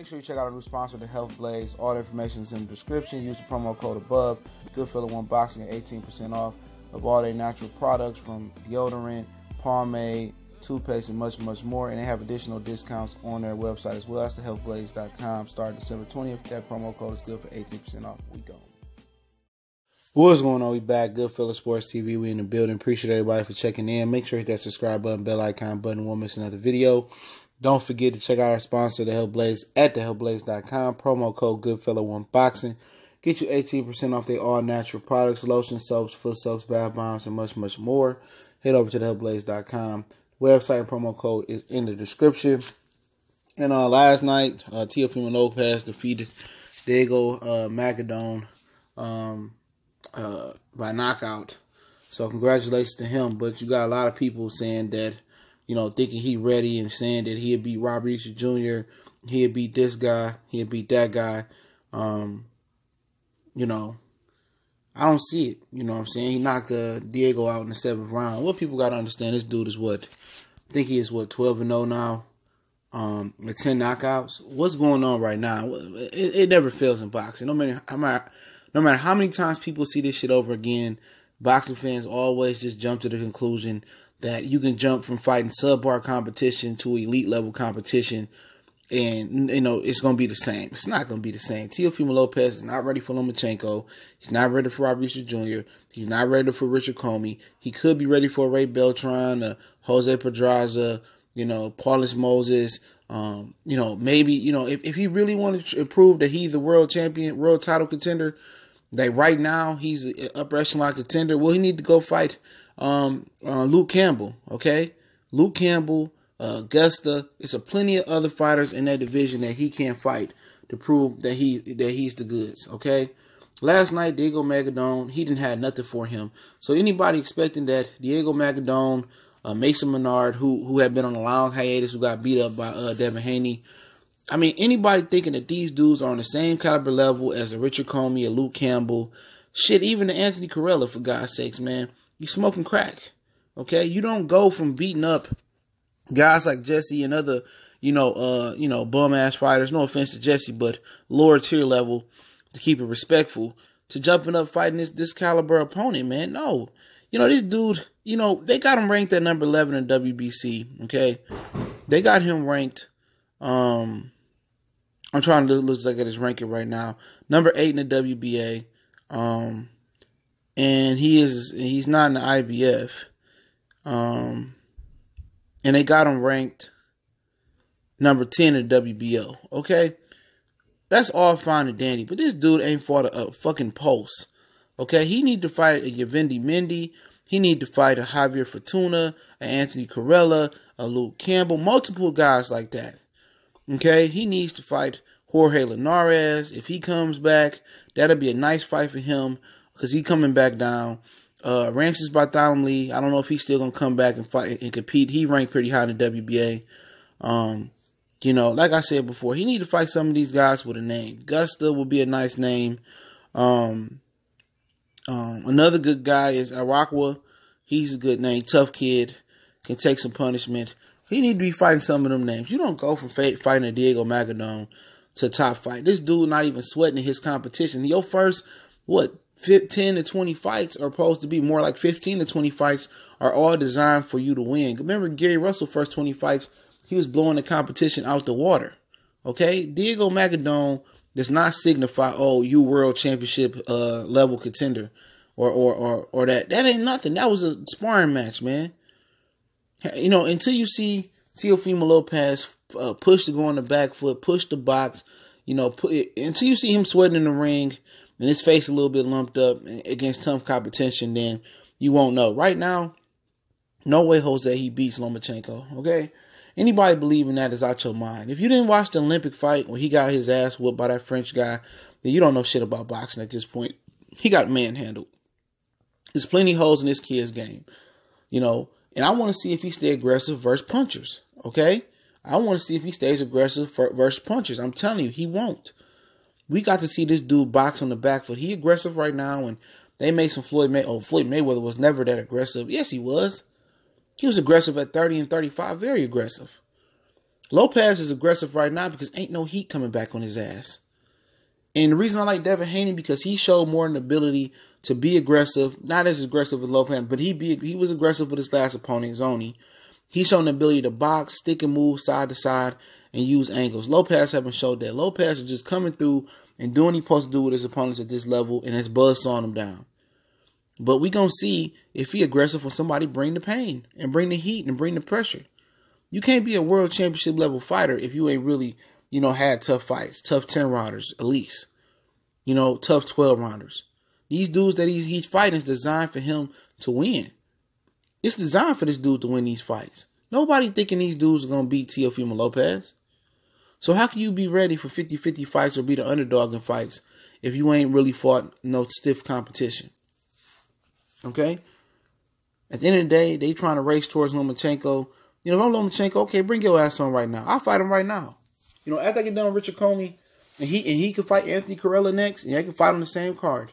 Make sure you check out our new sponsor, the Health Blaze. All the information is in the description. Use the promo code above. Goodfella1 Boxing at 18% off of all their natural products from deodorant, pomade, toothpaste, and much, much more. And they have additional discounts on their website as well. That's thehealthblaze.com. Starting December 20th. That promo code is good for 18% off. We go. What's going on? We back. Goodfella Sports TV. We in the building. Appreciate everybody for checking in. Make sure you hit that subscribe button, bell icon button. Won't miss another video. Don't forget to check out our sponsor, The Health Blaze, at thehealthblaze.com. Promo code Goodfella1 Boxing. Get you 18% off their all-natural products, lotion, soaps, foot soaks, bath bombs, and much, much more. Head over to thehealthblaze.com. Website and promo code is in the description. And last night, Teofimo Lopez defeated Diego Magadon by knockout. So congratulations to him. But you got a lot of people saying that, you know, thinking he ready and saying that he'd beat Robert Easter Jr., he'd beat this guy, he'd beat that guy. You know, I don't see it. You know what I'm saying? He knocked Diego out in the 7th round. What people got to understand, this dude is what? I think he is, 12-0 now, with 10 knockouts. What's going on right now? It never fails in boxing. No matter how many times people see this shit over again, boxing fans always just jump to the conclusion that you can jump from fighting subpar competition to elite level competition, and, you know, it's going to be the same. It's not going to be the same. Teofimo Lopez is not ready for Lomachenko. He's not ready for Robert Easter Jr. He's not ready for Richard Comey. He could be ready for Ray Beltran, Jose Pedraza, you know, Paulus Moses. You know, maybe, you know, if he really wanted to prove that he's the world champion, world title contender, like right now he's an upper echelon contender, well, he need to go fight Luke Campbell, okay? Luke Campbell, Augusta. It's a plenty of other fighters in that division that he can't fight to prove that he's the goods, okay? Last night, Diego Magadon, he didn't have nothing for him. So anybody expecting that Diego Magadon, Mason Menard, who had been on a long hiatus, who got beat up by Devin Haney, I mean, anybody thinking that these dudes are on the same caliber level as a Richard Comey, a Luke Campbell, shit, even the Anthony Corella, for God's sakes, man. You smoking crack, okay? You don't go from beating up guys like Jesse and other, you know, bum-ass fighters, no offense to Jesse, but lower tier level, to keep it respectful, to jumping up fighting this caliber opponent, man. No. You know, this dude, you know, they got him ranked at number 11 in WBC, okay? They got him ranked, I'm trying to look at his ranking right now, number 8 in the WBA, and he's not in the IBF. And they got him ranked number 10 in the WBO. Okay? That's all fine and dandy. But this dude ain't fought a fucking pulse. Okay? He need to fight a Yavendi Mendy. He need to fight a Javier Fortuna, a Anthony Corella, a Luke Campbell, multiple guys like that. Okay? He needs to fight Jorge Linares. If he comes back, that'll be a nice fight for him, because he coming back down. Rancis Bartholomew, I don't know if he's still going to come back and fight and compete. He ranked pretty high in the WBA. You know, like I said before, he need to fight some of these guys with a name. Gusta will be a nice name. Another good guy is Arakwa. He's a good name. Tough kid. Can take some punishment. He need to be fighting some of them names. You don't go from fighting a Diego Magadon to top fight. This dude not even sweating his competition. Your first, 10 to 20 fights are supposed to be more like 15 to 20 fights are all designed for you to win. Remember Gary Russell's first 20 fights, he was blowing the competition out the water. Okay? Diego Magadon does not signify, oh, you world championship level contender or that. That ain't nothing. That was a sparring match, man. You know, until you see Teofimo Lopez push to go on the back foot, push the box, you know, until you see him sweating in the ring and his face a little bit lumped up against tough competition, then you won't know. Right now, no way Jose he beats Lomachenko, okay? Anybody believing that is out your mind. If you didn't watch the Olympic fight where he got his ass whooped by that French guy, then you don't know shit about boxing at this point. He got manhandled. There's plenty of holes in this kid's game, you know, and I want to see if he stays aggressive versus punchers, okay? I want to see if he stays aggressive versus punchers. I'm telling you, he won't. We got to see this dude box on the back foot. He aggressive right now, and they made some Floyd Mayweather was never that aggressive. Yes, he was. He was aggressive at 30 and 35, very aggressive. Lopez is aggressive right now because ain't no heat coming back on his ass. And the reason I like Devin Haney because he showed more an ability to be aggressive, not as aggressive as Lopez, but he was aggressive with his last opponent, Zoni. He showed an ability to box, stick and move side to side, and use angles. Lopez haven't showed that. Lopez is just coming through and doing what he's supposed to do with his opponents at this level, and his buzz sawing him down. But we gonna see if he aggressive when somebody bring the pain and bring the heat and bring the pressure. You can't be a world championship level fighter if you ain't really, had tough fights, tough 10 rounders at least, tough 12 rounders. These dudes that he's fighting is designed for him to win. It's designed for this dude to win these fights. Nobody thinking these dudes are going to beat Teofimo Lopez. So how can you be ready for 50-50 fights or be the underdog in fights if you ain't really fought no stiff competition? Okay? At the end of the day, they trying to race towards Lomachenko. If I'm Lomachenko, okay, bring your ass on right now. I'll fight him right now. After I get done with Richard Comey, and he could fight Anthony Corella next, and I can fight on the same card.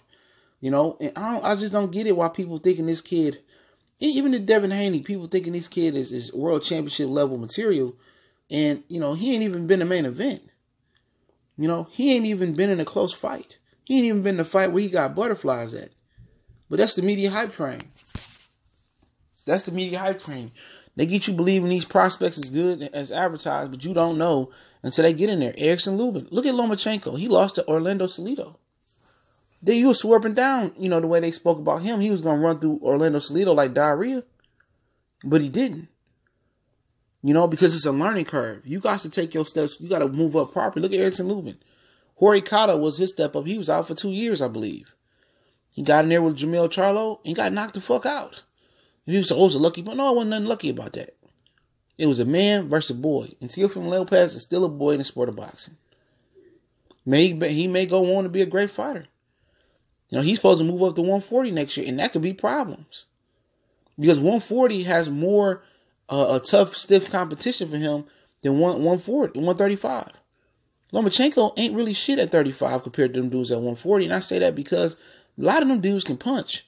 And I just don't get it why people thinking this kid, even the Devin Haney, people thinking this kid is world championship level material. And, he ain't even been a main event. He ain't even been in a close fight. He ain't even been in a fight where he got butterflies at. But that's the media hype train. That's the media hype train. They get you believing these prospects is good as advertised, but you don't know until they get in there. Erickson Lubin. Look at Lomachenko. He lost to Orlando Salido. Then you were swerving down, the way they spoke about him. He was going to run through Orlando Salido like diarrhea. But he didn't. Because it's a learning curve. You got to take your steps. You got to move up properly. Look at Erickson Lubin. Jorge Cotto was his step up. He was out for 2 years, I believe. He got in there with Jamel Charlo and got knocked the fuck out. And he was it was a lucky, but no, it wasn't nothing lucky about that. It was a man versus a boy. And Teofimo Lopez is still a boy in the sport of boxing. He may go on to be a great fighter. He's supposed to move up to 140 next year, and that could be problems. Because 140 has more a tough, stiff competition for him than 135. Lomachenko ain't really shit at 35 compared to them dudes at 140. And I say that because a lot of them dudes can punch.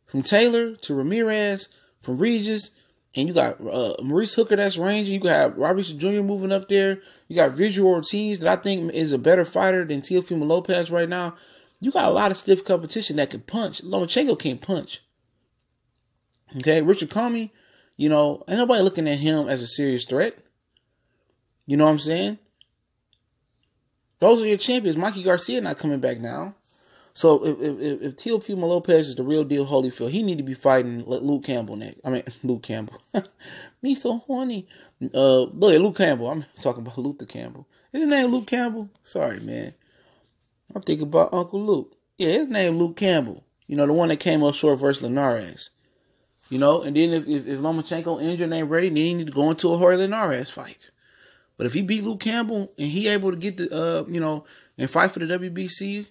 From Taylor to Ramirez, from Regis, and you got Maurice Hooker that's ranging. You got Robert Jr. moving up there. You got Vigil Ortiz that I think is a better fighter than Teofimo Lopez right now. You got a lot of stiff competition that can punch. Lomachenko can't punch. Okay, Richard Comey, ain't nobody looking at him as a serious threat. You know what I'm saying? Those are your champions. Mikey Garcia not coming back now. So if Teofimo Lopez is the real deal Holyfield, he need to be fighting Luke Campbell next. Luke Campbell. Me so horny. Look at Luke Campbell. I'm talking about Luther Campbell. Is his name Luke Campbell? Sorry, man. I'm thinking about Uncle Luke. Yeah, his name Luke Campbell. The one that came up short versus Linares. And then if Lomachenko injured and ain't ready, then he need to go into a Jorge Linares fight. But if he beat Luke Campbell and he able to get the and fight for the WBC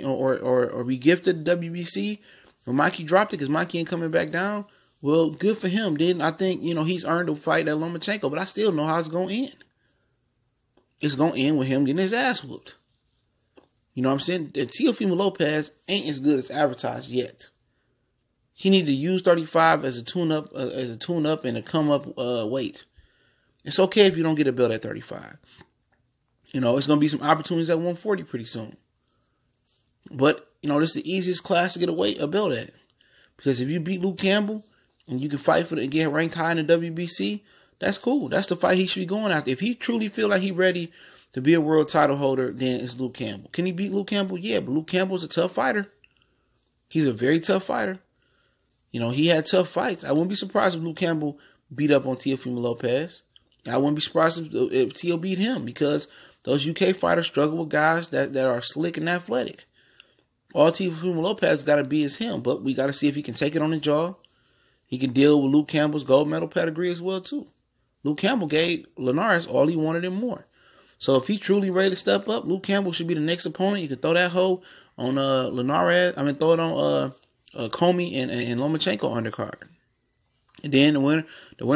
or be gifted the WBC when Mikey dropped it because Mikey ain't coming back down, well, good for him. Then I think he's earned a fight at Lomachenko, but I still know how it's gonna end. It's gonna end with him getting his ass whooped. You know what I'm saying? Teofimo Lopez ain't as good as advertised yet. He need to use 35 as a tune-up, and a come-up weight. It's okay if you don't get a belt at 35. It's going to be some opportunities at 140 pretty soon. But, this is the easiest class to get a belt at. Because if you beat Luke Campbell and you can fight for it and get ranked high in the WBC, that's cool. That's the fight he should be going after. If he truly feel like he's ready to be a world title holder, then it's Luke Campbell. Can he beat Luke Campbell? Yeah, but Luke Campbell's a tough fighter. He's a very tough fighter. He had tough fights. I wouldn't be surprised if Luke Campbell beat up on Teofimo Lopez. I wouldn't be surprised if Teo beat him because those UK fighters struggle with guys that are slick and athletic. All Teofimo Lopez got to be is him, but we got to see if he can take it on the jaw. He can deal with Luke Campbell's gold medal pedigree as well, too. Luke Campbell gave Linares all he wanted and more. So if he truly ready to step up, Luke Campbell should be the next opponent. You can throw that hoe on Linares. Throw it on Comey and Lomachenko undercard. And then the winner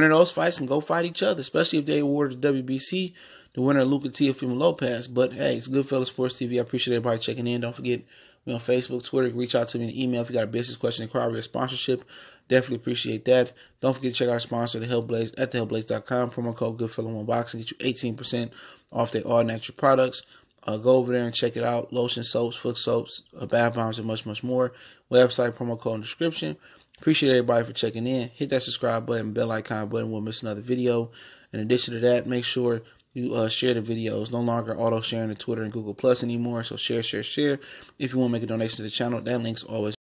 of those fights can go fight each other, especially if they awarded the WBC, the winner of Luke and Teofimo Lopez. But hey, it's Goodfellas Sports TV. I appreciate everybody checking in. Don't forget, we're on Facebook, Twitter. Reach out to me in email if you got a business question, inquiry, or sponsorship. Definitely appreciate that. Don't forget to check out our sponsor, The Health Blaze, at thehealthblaze.com. Promo code GoodFellow1Boxing. Get you 18% off their all-natural products. Go over there and check it out. Lotion, soaps, foot soaps, bath bombs, and much, much more. Website, promo code in the description. Appreciate everybody for checking in. Hit that subscribe button, bell icon button. We'll miss another video. In addition to that, make sure you share the videos. No longer auto-sharing to Twitter and Google Plus anymore. So share. If you want to make a donation to the channel, that link's always